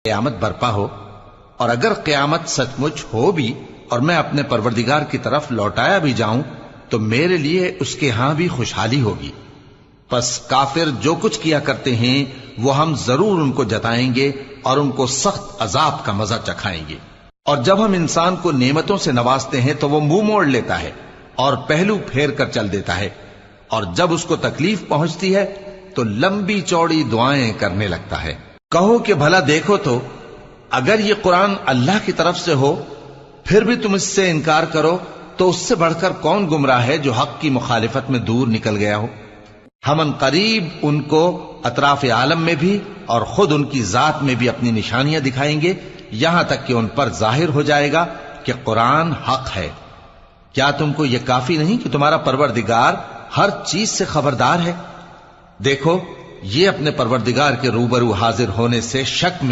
क़यामत बरपा हो, और अगर क़यामत सचमुच हो भी और मैं अपने परवरदिगार की तरफ लौटाया भी जाऊं तो मेरे लिए उसके यहां भी खुशहाली होगी। बस काफिर जो कुछ किया करते हैं वो हम जरूर उनको जताएंगे और उनको सख्त अजाब का मजा चखाएंगे। और जब हम इंसान को नेमतों से नवाजते हैं तो वो मुंह मोड़ लेता है और पहलू फेर कर चल देता है, और जब उसको तकलीफ पहुंचती है तो लंबी चौड़ी दुआएं करने लगता है। कहो कि भला देखो तो अगर ये कुरान अल्लाह की तरफ से हो फिर भी तुम इससे इनकार करो तो उससे बढ़कर कौन गुमराह है जो हक की मुखालिफत में दूर निकल गया हो। हम अनकरीब उनको अतराफ आलम में भी और खुद उनकी जात में भी अपनी निशानियां दिखाएंगे, यहां तक कि उन पर जाहिर हो जाएगा कि कुरान हक है। क्या तुमको यह काफी नहीं कि तुम्हारा परवरदिगार हर चीज से खबरदार है? देखो, ये अपने परवरदिगार के रूबरू हाजिर होने से शक में